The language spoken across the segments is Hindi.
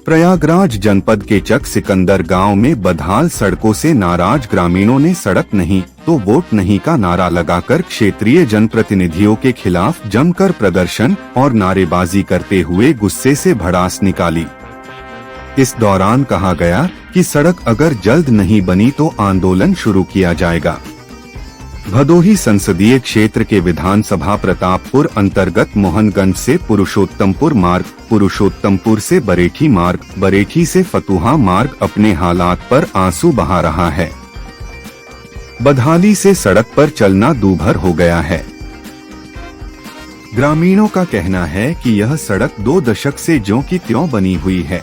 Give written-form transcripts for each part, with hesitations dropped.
प्रयागराज जनपद के चक सिकंदर गांव में बदहाल सड़कों से नाराज ग्रामीणों ने सड़क नहीं तो वोट नहीं का नारा लगाकर क्षेत्रीय जनप्रतिनिधियों के खिलाफ जमकर प्रदर्शन और नारेबाजी करते हुए गुस्से से भड़ास निकाली। इस दौरान कहा गया कि सड़क अगर जल्द नहीं बनी तो आंदोलन शुरू किया जाएगा। भदोही संसदीय क्षेत्र के विधानसभा प्रतापपुर अंतर्गत मोहनगंज से पुरुषोत्तमपुर मार्ग, पुरुषोत्तमपुर से बरेठी मार्ग, बरेठी से फतुहा मार्ग अपने हालात पर आंसू बहा रहा है। बदहाली से सड़क पर चलना दूभर हो गया है। ग्रामीणों का कहना है कि यह सड़क 2 दशक से ज्यों की त्यों बनी हुई है।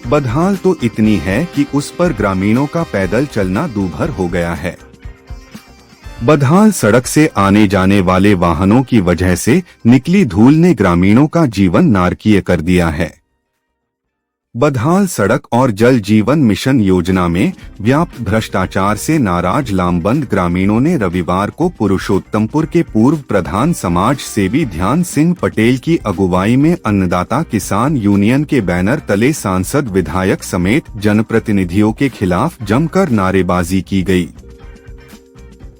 बदहाल तो इतनी है कि उस पर ग्रामीणों का पैदल चलना दूभर हो गया है। बदहाल सड़क से आने जाने वाले वाहनों की वजह से निकली धूल ने ग्रामीणों का जीवन नारकीय कर दिया है। बदहाल सड़क और जल जीवन मिशन योजना में व्याप्त भ्रष्टाचार से नाराज लामबंद ग्रामीणों ने रविवार को पुरुषोत्तमपुर के पूर्व प्रधान समाज सेवी ध्यान सिंह पटेल की अगुवाई में अन्नदाता किसान यूनियन के बैनर तले सांसद, विधायक समेत जनप्रतिनिधियों के खिलाफ जमकर नारेबाजी की गई।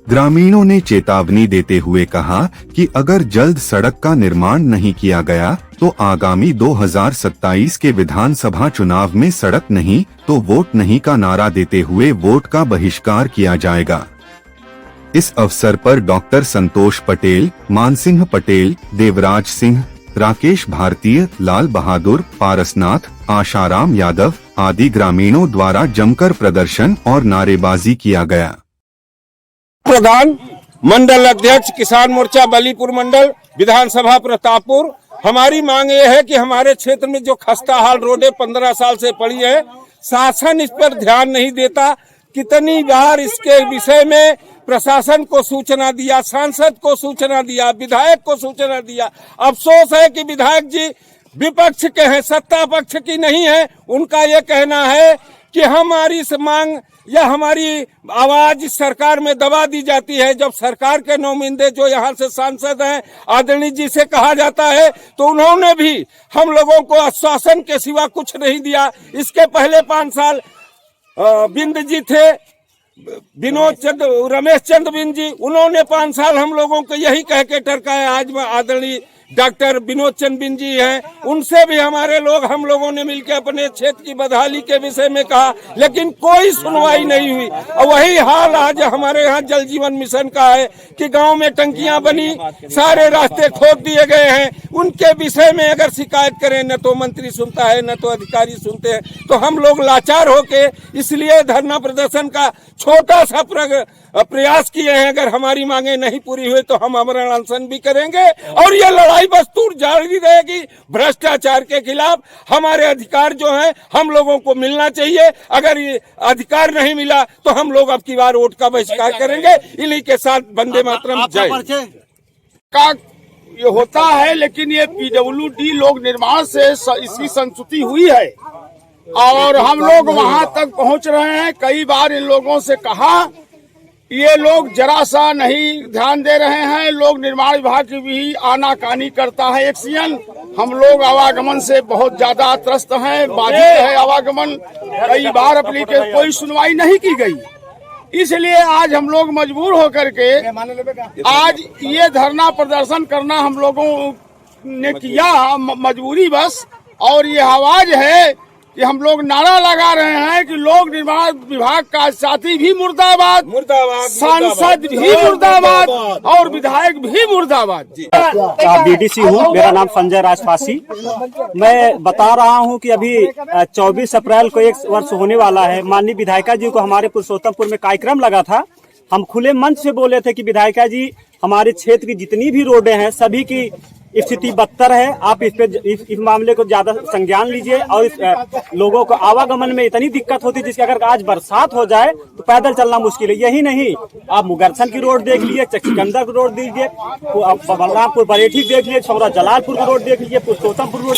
ग्रामीणों ने चेतावनी देते हुए कहा कि अगर जल्द सड़क का निर्माण नहीं किया गया तो आगामी 2027 के विधानसभा चुनाव में सड़क नहीं तो वोट नहीं का नारा देते हुए वोट का बहिष्कार किया जाएगा। इस अवसर पर डॉक्टर संतोष पटेल, मानसिंह पटेल, देवराज सिंह, राकेश भारतीय, लाल बहादुर, पारसनाथ, आशाराम यादव आदि ग्रामीणों द्वारा जमकर प्रदर्शन और नारेबाजी किया गया। प्रधान मंडल अध्यक्ष किसान मोर्चा बलीपुर मंडल विधानसभा प्रतापपुर, हमारी मांग ये है कि हमारे क्षेत्र में जो खस्ता हाल रोडें 15 साल से पड़ी है, शासन इस पर ध्यान नहीं देता। कितनी बार इसके विषय में प्रशासन को सूचना दिया, सांसद को सूचना दिया, विधायक को सूचना दिया। अफसोस है कि विधायक जी विपक्ष के हैं, सत्ता पक्ष की नहीं है। उनका ये कहना है कि हमारी मांग या हमारी आवाज सरकार में दबा दी जाती है। जब सरकार के नुमाइंदे जो यहाँ से सांसद हैं आदरणीय जी से कहा जाता है तो उन्होंने भी हम लोगों को आश्वासन के सिवा कुछ नहीं दिया। इसके पहले 5 साल बिंद जी थे, रमेश चंद्र बिंद जी, उन्होंने 5 साल हम लोगों को यही कह के टरकाया। आज आदरणीय डॉक्टर विनोद चंद बिंद जी हैं, उनसे भी हमारे लोग हम लोगों ने मिलकर अपने क्षेत्र की बदहाली के विषय में कहा, लेकिन कोई सुनवाई नहीं हुई। और वही हाल आज हमारे यहाँ जल जीवन मिशन का है कि गांव में टंकियां बनी, सारे रास्ते खोद दिए गए हैं। उनके विषय में अगर शिकायत करें न तो मंत्री सुनता है न तो अधिकारी सुनते हैं। तो हम लोग लाचार होके इसलिए धरना प्रदर्शन का छोटा सा प्रयास किए हैं। अगर हमारी मांगे नहीं पूरी हुई तो हम अमरण अनशन भी करेंगे और ये लड़ाई बस्तूर जारी रहेगी। भ्रष्टाचार के खिलाफ हमारे अधिकार जो हैं हम लोगों को मिलना चाहिए। अगर ये अधिकार नहीं मिला तो हम लोग अब की बार वोट का बहिष्कार करेंगे। इन्हीं के साथ वंदे मातरम जय का ये होता है, लेकिन ये पीडब्ल्यूडी लोग निर्माण से इसकी संस्तुति हुई है और हम लोग वहां तक पहुंच रहे हैं। कई बार इन लोगों से कहा, ये लोग जरा सा नहीं ध्यान दे रहे हैं। लोग निर्माण विभाग की भी आनाकानी करता है एक्शन। हम लोग आवागमन से बहुत ज्यादा त्रस्त हैं, बाधित है आवागमन। कई बार एप्लीकेशन कोई सुनवाई नहीं की गई, इसलिए आज हम लोग मजबूर होकर के आज ये धरना प्रदर्शन करना हम लोगों ने किया, मजबूरी बस। और ये आवाज है कि हम लोग नारा लगा रहे हैं कि लोग निर्माण विभाग का साथी भी मुर्दाबाद, सांसद भी मुर्दाबाद और विधायक भी मुर्दाबाद। बीडीसी हूँ, मेरा नाम संजय राजपासी। मैं बता रहा हूँ कि अभी 24 अप्रैल को 1 वर्ष होने वाला है। माननीय विधायिका जी को हमारे पुरुषोत्तमपुर में कार्यक्रम लगा था। हम खुले मंच से बोले थे कि विधायिका जी, हमारे क्षेत्र की जितनी भी रोडें हैं सभी की स्थिति बदतर है। आप इस मामले को ज्यादा संज्ञान लीजिए और इस लोगों को आवागमन में इतनी दिक्कत होती है जिसकी अगर आज बरसात हो जाए तो पैदल चलना मुश्किल है। यही नहीं, आप मुगरसन की रोड देख लीजिए, सिकंदर की रोड देखिए, बलरामपुर बरेठी देख लीजिए, छौरा जलालपुर की रोड देख लीजिए, पुरुषोत्तमपुर रोड,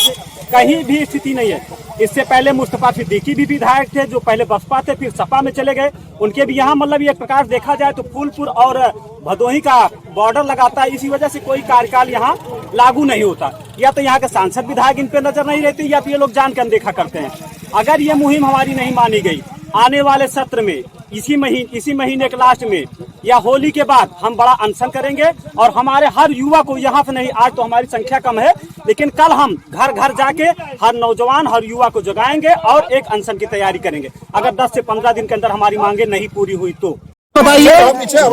कहीं भी स्थिति नहीं है। इससे पहले मुस्तफा सिद्दीकी भी विधायक थे जो पहले बसपा थे फिर सपा में चले गए। उनके भी यहाँ मतलब एक प्रकार देखा जाए तो फूलपुर और भदोही का बॉर्डर लगाता है, इसी वजह से कोई कार्यकाल यहाँ लागू नहीं होता। या तो यहाँ के सांसद विधायक इन पे नजर नहीं रहती, या तो ये लोग जान के अनदेखा करते हैं। अगर ये मुहिम हमारी नहीं मानी गई, आने वाले सत्र में इसी महीने के लास्ट में या होली के बाद हम बड़ा अनशन करेंगे और हमारे हर युवा को यहाँ से नहीं, आज तो हमारी संख्या कम है, लेकिन कल हम घर घर जाके हर नौजवान हर युवा को जगाएंगे और एक अनशन की तैयारी करेंगे। अगर 10 से 15 दिन के अंदर हमारी मांगे नहीं पूरी हुई तो बताइए।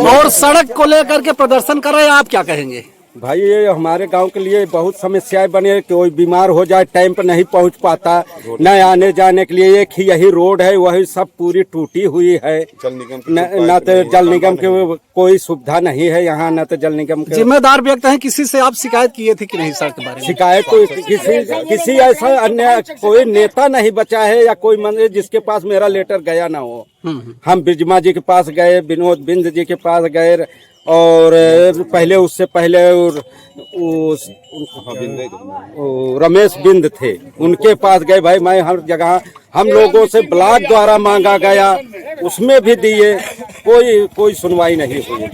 और सड़क को लेकर के प्रदर्शन कर रहे हैं, आप क्या कहेंगे? भाई ये हमारे गांव के लिए बहुत समस्याएं बने, कोई बीमार हो जाए टाइम पर नहीं पहुंच पाता, न आने जाने के लिए एक ही यही रोड है, वही सब पूरी टूटी हुई है। न तो जल निगम के कोई सुविधा नहीं है यहाँ, न तो जल निगम के जिम्मेदार व्यक्ति हैं, किसी से आप शिकायत किए थे कि नहीं सड़क के बारे में? शिकायत कोई किसी ऐसा अन्य कोई नेता नहीं बचा है या कोई मंत्री जिसके पास मेरा लेटर गया ना हो। हम बिजमा जी के पास गए, विनोद बिंद जी के पास गए, और पहले उससे पहले रमेश बिंद थे, उनके पास गए। भाई मैं हर जगह हम लोगों से ब्लॉक द्वारा मांगा गया, उसमें भी दिए, कोई सुनवाई नहीं हुई।